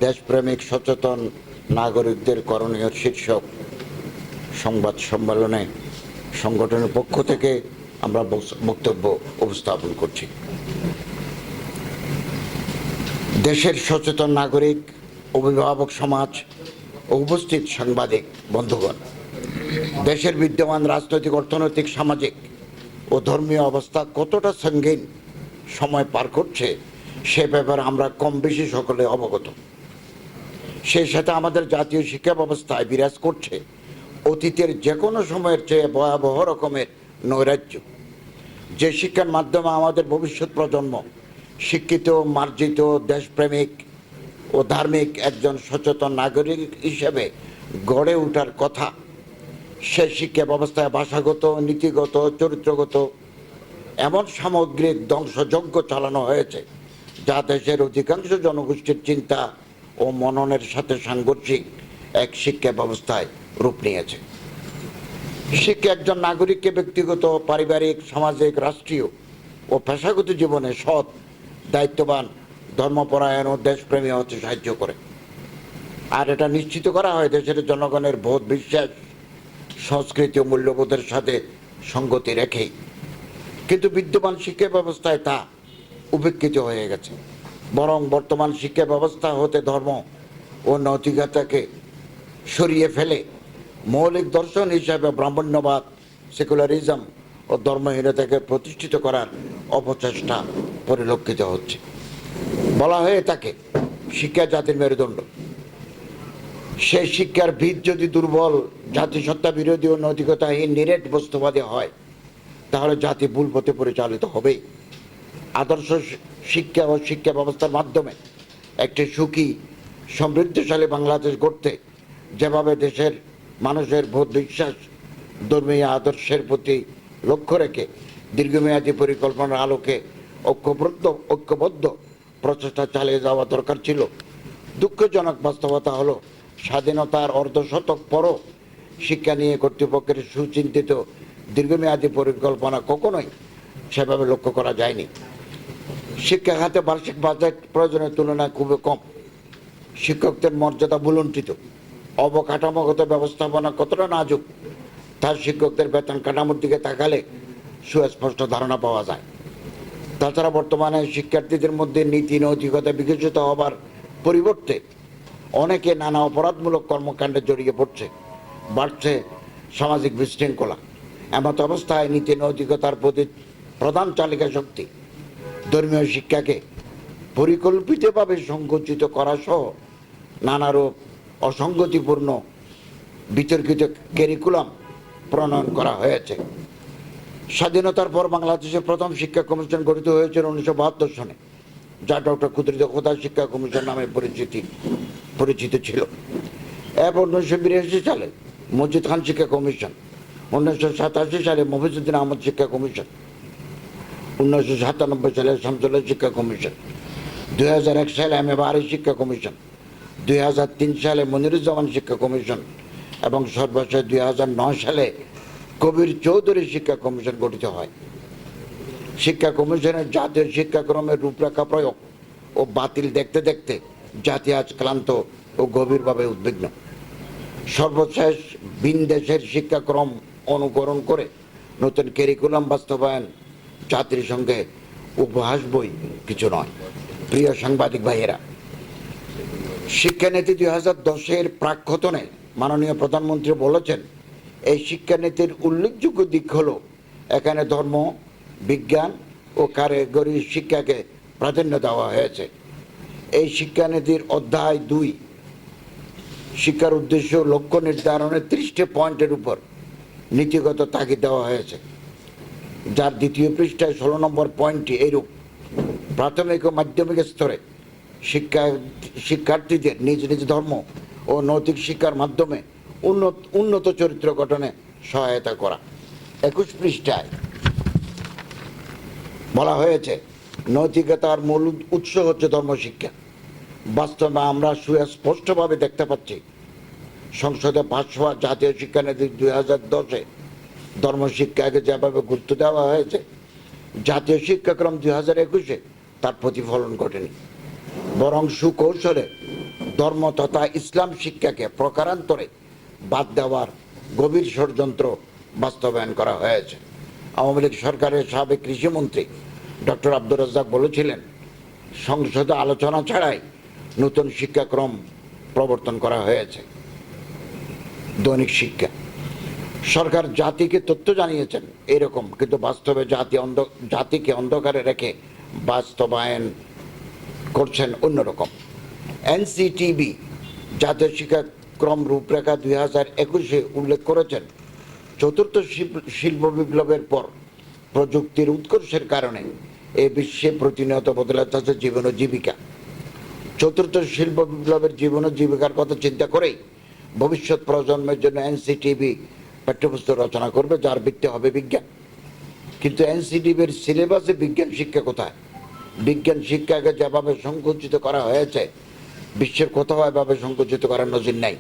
দেশপ্রেমিক সচেতন নাগরিকদের করণীয় শীর্ষক সংবাদ সম্মেলনে সংগঠনের পক্ষ থেকে আমরা বক্তব্য উপস্থাপন করছি। দেশের সচেতন নাগরিক, অভিভাবক সমাজ ও উপস্থিত সাংবাদিক বন্ধুগণ, দেশের বিদ্যমান রাজনৈতিক, অর্থনৈতিক, সামাজিক ও ধর্মীয় অবস্থা কতটা সঙ্গীন সময় পার করছে সে ব্যাপারে আমরা কম বেশি সকলে অবগত। সেই সাথে আমাদের জাতীয় শিক্ষা ব্যবস্থায় বিরাজ করছে অতীতের যে কোনো সময়ের চেয়ে ভয়াবহ রকমের নৈরাজ্য। যে শিক্ষার মাধ্যমে আমাদের ভবিষ্যৎ প্রজন্ম শিক্ষিত, মার্জিত, দেশপ্রেমিক ও ধার্মিক একজন সচেতন নাগরিক হিসেবে গড়ে ওঠার কথা, সে শিক্ষা ব্যবস্থায় ভাষাগত, নীতিগত, চরিত্রগত এমন সামগ্রিক ধ্বংসযজ্ঞ চালানো হয়েছে যা দেশের অধিকাংশ জনগোষ্ঠীর চিন্তা ও মননের সাথে সাংঘর্ষিক এক শিক্ষা ব্যবস্থায় রূপ নিয়েছে। শিক্ষা একজন নাগরিককে ব্যক্তিগত, পারিবারিক, সামাজিক, রাষ্ট্রীয় ও পেশাগত জীবনে সৎ, দায়িত্ববান, ধর্মপরায়ণ ও দেশপ্রেমী হতে সাহায্য করে। আর এটা নিশ্চিত করা হয় দেশের জনগণের বোধ, বিশ্বাস, সংস্কৃতি ও মূল্যবোধের সাথে সঙ্গতি রেখেই। কিন্তু বিদ্যমান শিক্ষা ব্যবস্থায় তা উপেক্ষিত হয়ে গেছে। বরং বর্তমান শিক্ষা ব্যবস্থা হতে ধর্ম ও নৈতিকতাকে সরিয়ে ফেলে মৌলিক দর্শন হিসাবে ব্রাহ্মণ্যবাদ, সেকুলারিজম ও ধর্মহীনতাকে প্রতিষ্ঠিত করার অপচেষ্টা পরিলক্ষিত হচ্ছে। বলা হয়ে থাকে শিক্ষা জাতির মেরুদণ্ড। সেই শিক্ষার ভিত যদি দুর্বল, জাতিসত্তা বিরোধী ও নৈতিকতাহীন, নিরেট বস্তুবাদী হয়, তাহলে জাতি ভুল পথে পরিচালিত হবেই। আদর্শ শিক্ষা ও শিক্ষা ব্যবস্থার মাধ্যমে একটি সুখী, সমৃদ্ধশালী বাংলাদেশ গড়তে যেভাবে দেশের মানুষের বোধ, বিশ্বাস, ধর্মীয় আদর্শের প্রতি লক্ষ্য রেখে দীর্ঘমেয়াদী পরিকল্পনার আলোকে ঐক্যবদ্ধ প্রচেষ্টা চালিয়ে যাওয়া দরকার ছিল, দুঃখজনক বাস্তবতা হলো স্বাধীনতার অর্ধশতক পরও শিক্ষা নিয়ে কর্তৃপক্ষের সুচিন্তিত দীর্ঘমেয়াদী পরিকল্পনা কখনোই সেভাবে লক্ষ্য করা যায়নি। শিক্ষা খাতে বার্ষিক বাজেট প্রয়োজনের তুলনায় খুবই কম। শিক্ষকদের মর্যাদা ভুলুণ্ঠিত, অবকাঠামোগত ব্যবস্থাপনা কতটা নাজুক তার শিক্ষকদের বেতন কাঠামোর দিকে তাকালে সুস্পষ্ট ধারণা পাওয়া যায়। তাছাড়া বর্তমানে শিক্ষার্থীদের মধ্যে নীতি, নৈতিকতা বিকশিত হবার পরিবর্তে অনেকে নানা অপরাধমূলক কর্মকাণ্ডে জড়িয়ে পড়ছে, বাড়ছে সামাজিক বিশৃঙ্খলা। এমত অবস্থায় নীতি নৈতিকতার প্রতি প্রধান চালিকা শক্তি ধর্মীয় শিক্ষাকে পরিকল্পিতভাবে সংকুচিত করা সহ নানারূপ অসঙ্গতিপূর্ণ বিতর্কিত ক্যারিকুলাম প্রণয়ন করা হয়েছে। স্বাধীনতার পর বাংলাদেশের প্রথম শিক্ষা কমিশন গঠিত হয়েছিল 1972 সনে, যা ডক্টর ক্ষুদ্রিত খোদা শিক্ষা কমিশন নামে পরিচিত ছিল। এরপর 1982 সালে মজিদ খান শিক্ষা কমিশন, 1987 সালে মফিজউদ্দিন আহমদ শিক্ষা কমিশন, 1997 সালে শামসুল্লাহ শিক্ষা কমিশন, 2001 সালে এম এ বাহারি শিক্ষা কমিশন, 2003 সালে মনিরুজ্জামান শিক্ষা কমিশন এবং সর্বশেষ 2009 সালে কবির চৌধুরী শিক্ষা কমিশন গঠিত হয়। শিক্ষা কমিশনের জাতীয় শিক্ষাক্রমের রূপরেখা প্রয়োগ ও বাতিল দেখতে দেখতে জাতি আজ ক্লান্ত ও গভীরভাবে উদ্বিগ্ন। সর্বশেষ ভিন দেশের শিক্ষাক্রম অনুকরণ করে নতুন ক্যারিকুলাম বাস্তবায়ন জাতির সঙ্গে উপহাস বই কিছু নয়। প্রিয় সাংবাদিক ভাইয়েরা, শিক্ষানীতি 2010-এর প্রাক্কথনে মাননীয় প্রধানমন্ত্রী বলেছেন, এই শিক্ষানীতির উল্লেখযোগ্য দিক হলো এখানে ধর্ম, বিজ্ঞান ও কারিগরি শিক্ষাকে প্রাধান্য দেওয়া হয়েছে। এই শিক্ষানীতির অধ্যায় 2 শিক্ষার উদ্দেশ্য লক্ষ্য নির্ধারণের 30টি পয়েন্টের উপর নীতিগত তাগিদ দেওয়া হয়েছে, যার দ্বিতীয় পৃষ্ঠায় 16 নম্বর পয়েন্টটি এইরূপ: প্রাথমিক ও মাধ্যমিক স্তরে শিক্ষার্থীদের নিজ নিজ ধর্ম ও নৈতিক শিক্ষার মাধ্যমে উন্নত চরিত্র গঠনে সহায়তা করা। 21 পৃষ্ঠায় বলা হয়েছে, নৈতিকতার মূল উৎস হচ্ছে ধর্মশিক্ষা। বাস্তবে আমরা সুস্পষ্টভাবে দেখতে পাচ্ছি সংসদে পাস হওয়া জাতীয় শিক্ষানীতি 2010-এ ধর্মশিক্ষাকে যেভাবে গুরুত্ব দেওয়া হয়েছে, জাতীয় শিক্ষাক্রম 2021-এ তার প্রতিফলন ঘটেনি, বরং সুকৌশলে ধর্ম তথা ইসলাম শিক্ষাকে প্রকারান্তরে বাদ দেওয়ার গভীর ষড়যন্ত্র বাস্তবায়ন করা হয়েছে। আওয়ামী লীগ সরকারের সাবেক কৃষিমন্ত্রী ডক্টর আব্দুর রাজ্জাক বলেছিলেন, সংসদে আলোচনা ছাড়াই নতুন শিক্ষাক্রম প্রবর্তন করা হয়েছে। দৈনিক শিক্ষা, সরকার জাতিকে তথ্য জানিয়েছেন এরকম, কিন্তু বাস্তবে জাতিকে অন্ধকারে রেখে বাস্তবায়ন করছেন অন্যরকম। এনসিটিবি জাতীয় শিক্ষাক্রম রূপরেখা 2021-এ উল্লেখ করেছেন, চতুর্থ শিল্প বিপ্লবের পর প্রযুক্তির উৎকর্ষের কারণে এ বিশ্বে প্রতিনিয়ত বদলে যাচ্ছে জীবন ও জীবিকা। চতুর্থ শিল্প বিপ্লবের জীবন ও জীবিকার কথা চিন্তা করেই ভবিষ্যৎ প্রজন্মের জন্য এনসিটিবি পাঠ্যপুস্তক রচনা করবে, যার ভিত্তি হবে বিজ্ঞান। কিন্তু এনসিটিবির সিলেবাসে বিজ্ঞান শিক্ষা কোথায়? বিজ্ঞান শিক্ষাকে যেভাবে সংকুচিত করা হয়েছে, বিশ্বের কোথাও এভাবে সংকুচিত করার নজির নাই।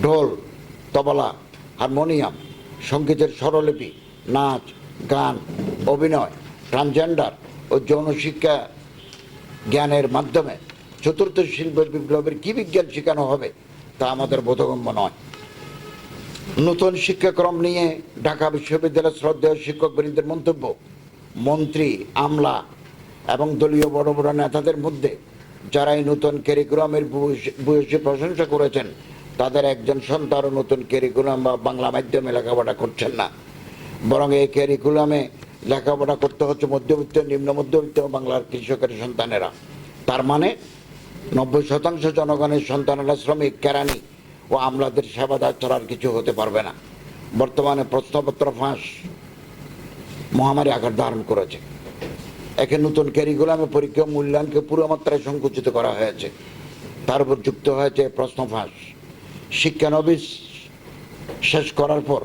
ঢোল, তবলা, হারমোনিয়াম, সঙ্গীতের স্বরলিপি, নাচ, গান, অভিনয়, ট্রান্সজেন্ডার ও যৌন শিক্ষা জ্ঞানের মাধ্যমে চতুর্থ শিল্প বিপ্লবের কি বিজ্ঞান শেখানো হবে তা আমাদের বোধগম্য নয়। নতুন শিক্ষাক্রম নিয়ে ঢাকা বিশ্ববিদ্যালয়ের শ্রদ্ধেয় শিক্ষকবৃন্দের মন্তব্য, মন্ত্রী, আমলা এবং দলীয় বড় বড় নেতাদের মধ্যে যারা এই নতুন ক্যারিকুলামের ভূয়সী প্রশংসা করেছেন, তাদের একজন সন্তানও নতুন ক্যারিকুলাম বা বাংলা মাধ্যমে লেখাপড়া করছেন না, বরং এই ক্যারিকুলামে লেখাপড়া করতে হচ্ছে মধ্যবিত্ত, নিম্ন মধ্যবিত্ত বাংলার কৃষকের সন্তানেরা। তার মানে 90% জনগণের সন্তানেরা শ্রমিক, কেরানি ও আমলাদের সেবাদার ছাড়া আর কিছু হতে পারবে না। বর্তমানে প্রশ্নপত্র ফাঁস মহামারী আকার ধারণ করেছে। একে নতুন ক্যারিকুলামে পরীক্ষা মূল্যায়নকে পুরো মাত্রায় সংকুচিত করা হয়েছে। তার উপর যুক্ত হয়েছে প্রশ্ন ফাঁস। শিক্ষানবিশ শেষ করার পর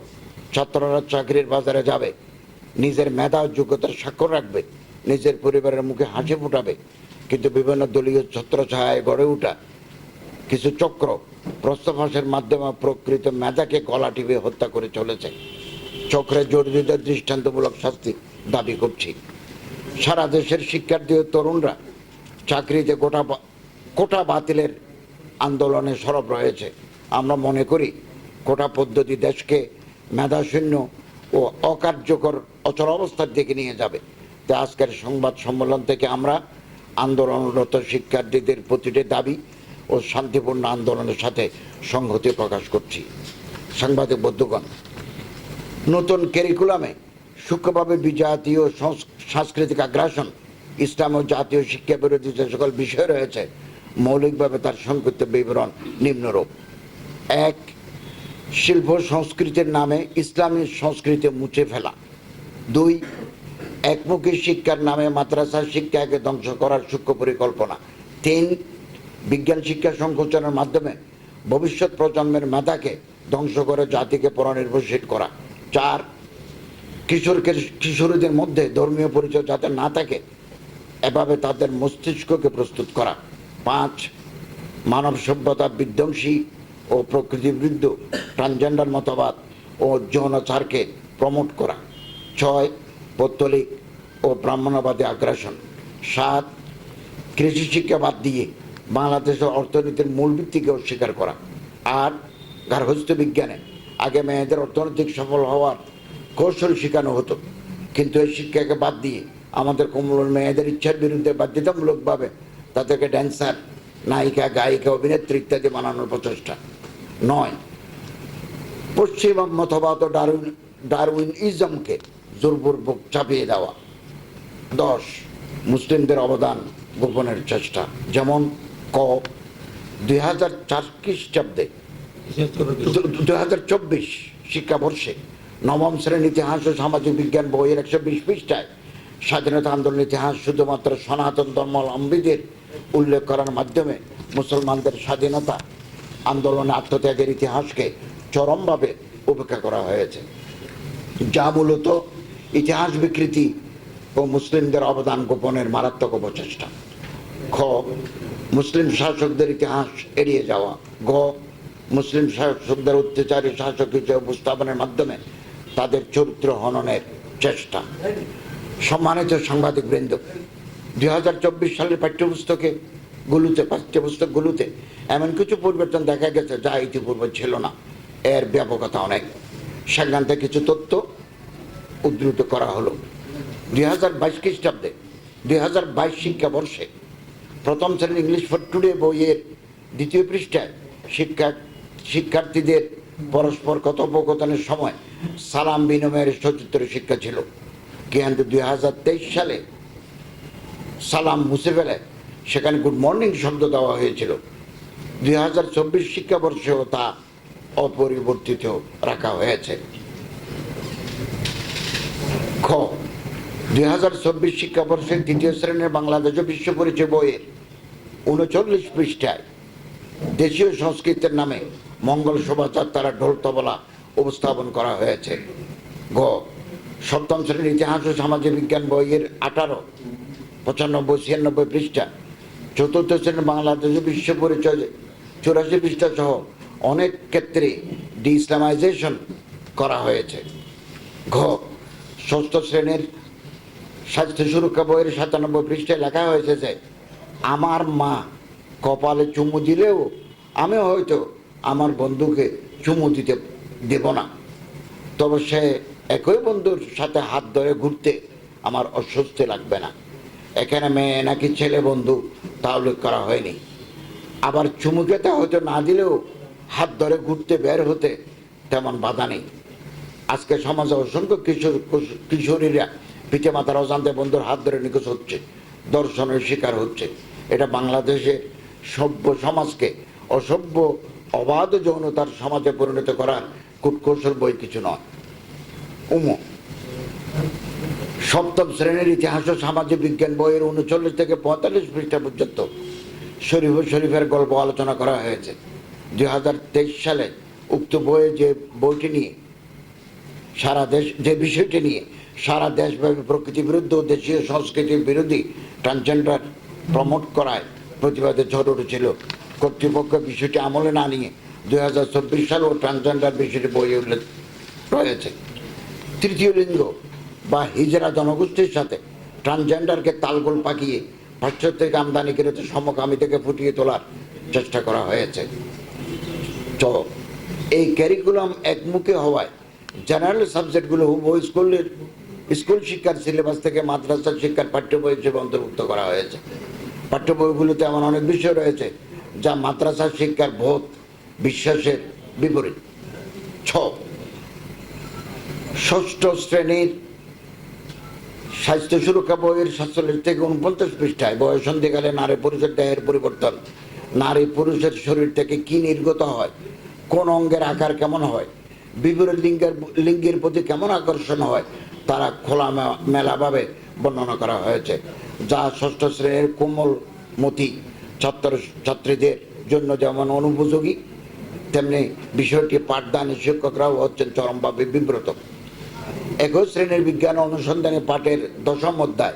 ছাত্ররা চাকরির বাজারে যাবে, নিজের মেধা ও যোগ্যতার স্বাক্ষর রাখবে, নিজের পরিবারের মুখে হাসি ফুটাবে, কিন্তু বিভিন্ন দলীয় ছত্রছায়ায় গড়ে ওঠা কিছু চক্র প্রশ্ন ফাঁসের মাধ্যমে প্রকৃত মেধাকে গলা টিপে হত্যা করে চলেছে। চক্রে জড়িতদের দৃষ্টান্তমূলক শাস্তি দাবি করছি। সারা দেশের শিক্ষার্থী ও তরুণরা চাকরিতে কোটা বাতিলের আন্দোলনে সরব রয়েছে। আমরা মনে করি কোটা পদ্ধতি দেশকে মেধাশূন্য ও অকার্যকর অচল অবস্থার দিকে নিয়ে যাবে। তাই আজকের সংবাদ সম্মেলন থেকে আমরা আন্দোলনরত শিক্ষার্থীদের প্রতিটি দাবি ও শান্তিপূর্ণ আন্দোলনের সাথে সংহতি প্রকাশ করছি। সাংবাদিক বন্ধুগণ, নতুন ক্যারিকুলামে সূক্ষ্মভাবে বিজাতীয় সাংস্কৃতিক আগ্রাসন, ইসলাম ও জাতীয় শিক্ষা বিরোধী যে সকল বিষয় রয়েছে, মৌলিকভাবে তার সংক্ষিপ্ত বিবরণ নিম্নরূপ: 1. শিল্প সংস্কৃতির নামে ইসলামী সংস্কৃতি মুছে ফেলা। 2. একমুখী শিক্ষার নামে মাদ্রাসা শিক্ষাকে ধ্বংস করার সূক্ষ্ম পরিকল্পনা। 3. বিজ্ঞান শিক্ষা সংকোচনের মাধ্যমে ভবিষ্যৎ প্রজন্মের মেধাকে ধ্বংস করে জাতিকে পরনির্ভরশীল করা। 4. কিশোরীদের মধ্যে ধর্মীয় পরিচয় যাতে না থাকে, এভাবে তাদের মস্তিষ্ককে প্রস্তুত করা। 5. মানব সভ্যতা বিধ্বংসী ও প্রকৃতি বিরুদ্ধ ট্রান্সজেন্ডার মতবাদ ও যৌনাচারকে প্রমোট করা। 6. পৌত্তলিক ও ব্রাহ্মণবাদী আগ্রাসন। 7. কৃষি শিক্ষা বাদ দিয়ে বাংলাদেশের অর্থনীতির মূল ভিত্তিকে অস্বীকার করা। 8. গার্হস্থ্য বিজ্ঞানে আগে মেয়েদের অর্থনৈতিক সফল হওয়ার কৌশল শেখানো হতো, কিন্তু এই শিক্ষাকে বাদ দিয়ে আমাদের কোমল মেয়েদের ইচ্ছার বিরুদ্ধে বাধ্যতামূলকভাবে তাদেরকে ড্যান্সার, নায়িকা, গায়িকা, অভিনেত্রী ইত্যাদি বানানোর প্রচেষ্টা। 9. পশ্চিম মতবাদ ও ডারউইনিজমকে জোরপূর্বক চাপিয়ে দেওয়া। 10. মুসলিমদের অবদান গোপনের চেষ্টা, যেমন 2004 খ্রিস্টাব্দে 2024 শিক্ষাবর্ষে নবম শ্রেণীর ইতিহাস ও সামাজিক বিজ্ঞান বইয়ের 120 পৃষ্ঠায় স্বাধীনতা আন্দোলন ইতিহাস শুধুমাত্র সনাতন ধর্মাবলম্বীদের উল্লেখ করার মাধ্যমে মুসলমানদের স্বাধীনতা আন্দোলনে আত্মত্যাগের ইতিহাসকে চরমভাবে উপেক্ষা করা হয়েছে, যা মূলত ইতিহাস বিকৃতি ও মুসলিমদের অবদান গোপনের মারাত্মক অপচেষ্টা। খ. মুসলিম শাসকদের ইতিহাস এড়িয়ে যাওয়া। গ. মুসলিম শাসকদের অত্যাচারী শাসক হিসেবে উপস্থাপনের মাধ্যমে তাদের চরিত্র হননের চেষ্টা। সম্মানিত সাংবাদিকবৃন্দ, 2024 সালের পাঠ্যপুস্তকে গুলোতে, পাঠ্যপুস্তকগুলোতে এমন কিছু পরিবর্তন দেখা গেছে যা ইতিপূর্বে ছিল না। এর ব্যাপকতা অনেক। সেখান থেকে কিছু তথ্য উদ্ধৃত করা হলো। 2022 খ্রিস্টাব্দে 2022 শিক্ষাবর্ষে প্রথম শ্রেণীর ইংলিশ ফর টুডে বইয়ের 2য় পৃষ্ঠায় শিক্ষার্থীদের পরস্পর কথোপকথনের সময় সালাম বিনিময়ের সচিত্র শিক্ষা ছিল, কিন্তু 2023 সালে সালাম মুছে ফেলে সেখানে গুড মর্নিং শব্দ দেওয়া হয়েছিল। 2024 শিক্ষাবর্ষেও তা অপরিবর্তিত রাখা হয়েছে। খ 2024 শিক্ষাবর্ষের 3য় শ্রেণীর বাংলাদেশ ও বিশ্ব পরিচয় বইয়ের 39 পৃষ্ঠায় দেশীয় সংস্কৃতির নামে মঙ্গল শোভাযাত্রা ঢোল তবলা উপস্থাপন করা হয়েছে। গ 7ম শ্রেণীর ইতিহাস ও সামাজিক বিজ্ঞান বইয়ের 18, 95, 96 পৃষ্ঠা, 4র্থ শ্রেণীর বাংলাদেশ ও বিশ্ব পরিচয় 84 পৃষ্ঠা সহ অনেক ক্ষেত্রে ডি ইসলামাইজেশন করা হয়েছে। ঘ 6ষ্ঠ শ্রেণীর স্বাস্থ্য সুরক্ষা বইয়ের 97 পৃষ্ঠায় লেখা হয়েছে যে আমার মা কপালে চুমু দিলেও আমি হয়তো আমার বন্ধুকে চুমু দিতে দেব না, তবে সে একই বন্ধুর সাথে হাত ধরে ঘুরতে আমার অস্বস্তি লাগবে না। এখানে মেয়ে নাকি ছেলে বন্ধু তা উল্লেখ করা হয়নি। আবার চুমু খেতে হয়তো না দিলেও হাত ধরে ঘুরতে বের হতে তেমন বাধা নেই। আজকে সমাজে অসংখ্য কিশোরীরা পিতা মাতার অজান্তে বন্ধুর হাত ধরে নিখোঁজ হচ্ছে, দর্শনের শিকার হচ্ছে। এটা বাংলাদেশের সভ্য সমাজকে অসভ্য অবাধ যৌনতার সমাজে পরিণত করার কূটকৌশল বই কিছু নয়। 7ম শ্রেণীর ইতিহাস ও সামাজিক বিজ্ঞান বইয়ের 39 থেকে 45 পৃষ্ঠা পর্যন্ত শরীফের গল্প আলোচনা করা হয়েছে। 2023 সালে উক্ত বইয়ে যে বিষয়টি নিয়ে সারা দেশব্যাপী প্রকৃতি বিরুদ্ধ ও দেশীয় সংস্কৃতির বিরোধী ট্রান্সজেন্ডার প্রমোট করায় প্রতিবাদে ঝড় উঠেছিল, কর্তৃপক্ষ বিষয়টি আমলে না নিয়ে 2024 সাল ও ট্রান্সজেন্ডার বিষয়টি বইয়ে উল্লেখ রয়েছে। তৃতীয় লিঙ্গ বা হিজড়া জনগোষ্ঠীর সাথে ট্রান্সজেন্ডারকে তালগোল পাকিয়ে পাশ্চাত্য থেকে আমদানিকৃত সমকামী থেকে ফুটিয়ে তোলার চেষ্টা করা হয়েছে। তো এই ক্যারিকুলাম একমুখী হওয়ায় জেনারেল সাবজেক্টগুলো স্কুল শিক্ষার সিলেবাস থেকে মাদ্রাসা শিক্ষার পাঠ্য বই হিসেবে অন্তর্ভুক্ত করা হয়েছে। পাঠ্য বইগুলোতে এমন অনেক বিষয় রয়েছে যা মাদ্রাসা শিক্ষার বোধ বিশ্বাসের বিপরীত। 6ষ্ঠ শ্রেণীর স্বাস্থ্য সুরক্ষা বইয়ের 47 থেকে 49 পৃষ্ঠায় বয়ঃসন্ধিকালে নারী পুরুষের দেহের পরিবর্তন, নারী পুরুষের শরীর থেকে কি নির্গত হয়, কোন অঙ্গের আকার কেমন হয়, বিপরীত লিঙ্গের প্রতি কেমন আকর্ষণ হয়, তারা খোলা মেলাভাবে বর্ণনা করা হয়েছে, যা 6ষ্ঠ শ্রেণীর কোমলমতি ছাত্রছাত্রীদের জন্য যেমন অনুপযোগী, তেমনি বিষয়টি পাঠদানের শিক্ষকরাও হচ্ছেন চরমভাবে বিব্রত। 1 শ্রেণীর বিজ্ঞান অনুসন্ধানী পাঠের 10ম অধ্যায়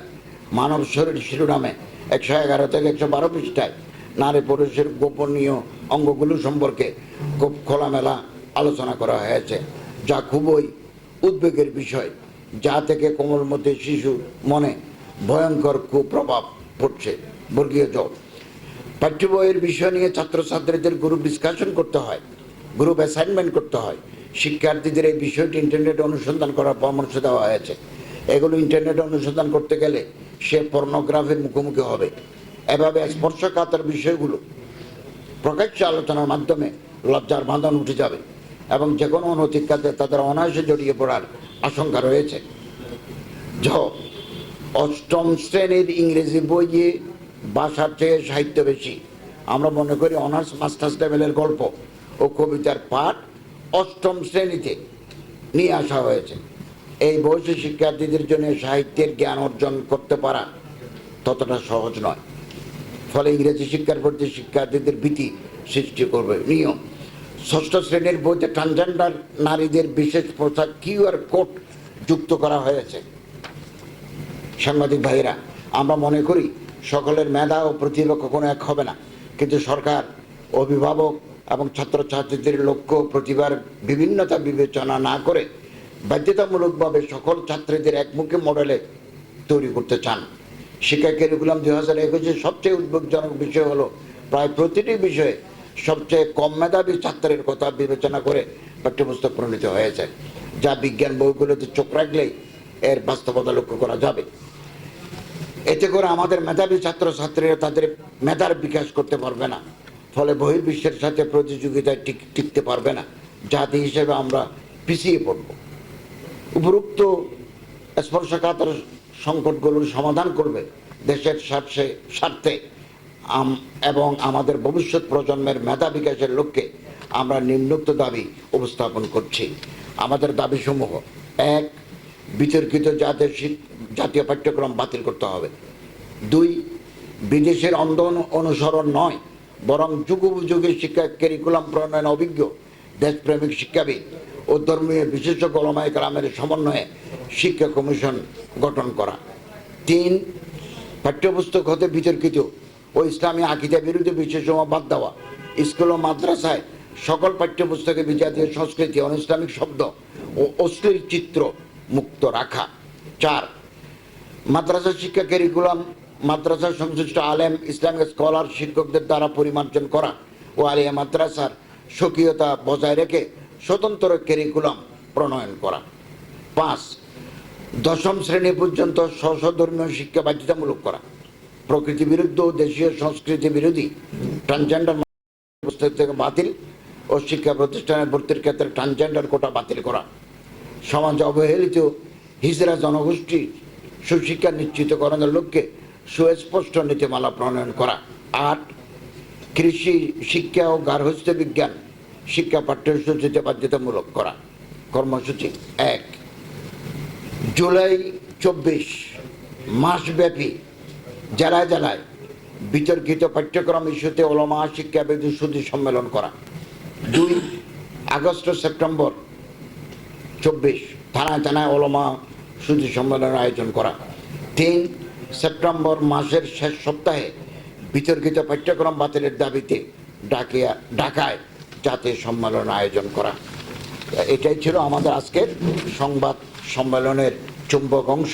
মানব শরীর শিরোনামে 111 থেকে 112 পৃষ্ঠায় নারী পুরুষের গোপনীয় অঙ্গগুলো সম্পর্কে খুব খোলামেলা আলোচনা করা হয়েছে, যা খুবই উদ্বেগের বিষয়, যা থেকে কোমলমতি শিশুর মনে ভয়ঙ্কর কুপ্রভাব পড়ছে। বর্গীয় জ পাঠ্য বইয়ের বিষয় নিয়ে ছাত্রছাত্রীদের গ্রুপ ডিসকাশন করতে হয়, গ্রুপ অ্যাসাইনমেন্ট করতে হয়। শিক্ষার্থীদের এই বিষয়টি ইন্টারনেটে অনুসন্ধান করার পরামর্শ দেওয়া হয়েছে। এগুলো ইন্টারনেটে অনুসন্ধান করতে গেলে সে পর্নোগ্রাফির মুখোমুখি হবে। এভাবে স্পর্শকাতর বিষয়গুলো প্রকাশ্য আলোচনার মাধ্যমে লজ্জার বাঁধন উঠে যাবে এবং যে কোনো অনৈতিক কাজে তাদের অনায়াসে জড়িয়ে পড়ার আশঙ্কা রয়েছে। 8ম শ্রেণীর ইংরেজি বইয়ে ভাষার চেয়ে সাহিত্য বেশি। আমরা মনে করি অনার্স মাস্টার্স লেভেলের গল্প ও কবিতার পাঠ 8ম শ্রেণীতে নিয়ে আসা হয়েছে। এই বয়সী শিক্ষার্থীদের জন্য সাহিত্যের জ্ঞান অর্জন করতে পারা ততটা সহজ নয়, ফলে ইংরেজি শিক্ষার প্রতি শিক্ষার্থীদের ভীতি সৃষ্টি করবে। নিয়ম 6ষ্ঠ শ্রেণীর বইতে ট্রান্সজেন্ডার নারীদের বিশেষ পোশাক QR কোড যুক্ত করা হয়েছে। সাংবাদিক ভাইরা, আমরা মনে করি সকলের মেধা ও প্রতিভা কখনো এক হবে না, কিন্তু সরকার, অভিভাবক এবং ছাত্রছাত্রীদের লক্ষ্য প্রতিভার বিভিন্নতা বিবেচনা না করে বাধ্যতামূলকভাবে সকল ছাত্রীদের একমুখী মডেলে তৈরি করতে চান। শিক্ষা ক্যারিকুলাম 2021 সবচেয়ে উদ্বেগজনক বিষয় হলো প্রায় প্রতিটি বিষয়ে সবচেয়ে কম মেধাবী ছাত্রের কথা বিবেচনা করে পাঠ্যপুস্তক প্রণীত হয়েছে, যা বিজ্ঞান বইগুলোতে চোখ রাখলেই এর বাস্তবতা লক্ষ্য করা যাবে। এতে করে আমাদের মেধাবী ছাত্রছাত্রীরা তাদের মেধার বিকাশ করতে পারবে না, ফলে বহির্বিশ্বের সাথে প্রতিযোগিতায় টিকতে পারবে না। জাতি হিসেবে আমরা পিছিয়ে পড়ব। উপরোক্ত স্পর্শকাতর সংকটগুলোর সমাধান করবে দেশের স্বার্থে এবং আমাদের ভবিষ্যৎ প্রজন্মের মেধা বিকাশের লক্ষ্যে আমরা নিম্নোক্ত দাবি উপস্থাপন করছি। আমাদের দাবিসমূহ: 1. বিতর্কিত জাতীয় পাঠ্যক্রম বাতিল করতে হবে। 2. বিদেশের অন্ধ অনুসরণ নয়, বরং যুগোপযোগী শিক্ষা ক্যারিকুলাম প্রণয়ন অভিজ্ঞ দেশপ্রেমিক শিক্ষাবিদ ও ধর্মীয় বিশেষজ্ঞ ওলামায়ে কেরামের সমন্বয়ে শিক্ষা কমিশন গঠন করা। 3. পাঠ্যপুস্তক হতে বিতর্কিত ও ইসলামী আকিদা বিরোধী বিষয়সমূহ বাদ দেওয়া। স্কুল ও মাদ্রাসায় সকল পাঠ্যপুস্তকে বিজাতীয় সংস্কৃতি, অন ইসলামিক শব্দ ও অশ্লীল চিত্র মুক্ত রাখা। 4. মাদ্রাসা শিক্ষা ক্যারিকুলাম মাদ্রাসা সংশ্লিষ্ট আলেম, ইসলামিক স্কলার, শিক্ষকদের দ্বারা পরিমার্জন করা ও আলিয়া মাদ্রাসার স্বকীয়তা বজায় রেখে স্বতন্ত্র ক্যারিকুলাম প্রণয়ন করা। 5. দশম শ্রেণী পর্যন্ত স্বধর্মীয় শিক্ষা বাধ্যতামূলক করা। প্রকৃতি বিরুদ্ধ ও দেশীয় সংস্কৃতি বিরোধী ট্রান্সজেন্ডার থেকে বাতিল ও শিক্ষা প্রতিষ্ঠানের ভর্তির ক্ষেত্রে ট্রান্সজেন্ডার কোটা বাতিল করা। সমাজে অবহেলিত হিজড়া জনগোষ্ঠী সুশিক্ষা নিশ্চিতকরণের লক্ষ্যে সুস্পষ্ট নীতিমালা প্রণয়ন করা। 8. কৃষি শিক্ষা ও গার্হস্থ্য বিজ্ঞান শিক্ষা পাঠ্যসূচিতে বাধ্যতামূলক করা। কর্মসূচি: 1. জুলাই 24 মাসব্যাপী জেলায় জেলায় বিতর্কিত পাঠ্যক্রম ইস্যুতে ওলামা শিক্ষাবিদ সুধী সম্মেলন করা। 2. আগস্ট সেপ্টেম্বর 24 থানায় থানায় ওলামা সুধী সম্মেলনের আয়োজন করা। 3. সেপ্টেম্বর মাসের শেষ সপ্তাহে বিতর্কিত পাঠ্যক্রম বাতিলের দাবিতে ঢাকায় জাতীয় সম্মেলন আয়োজন করা। এটাই ছিল আমাদের আজকের সংবাদ সম্মেলনের চুম্বক অংশ।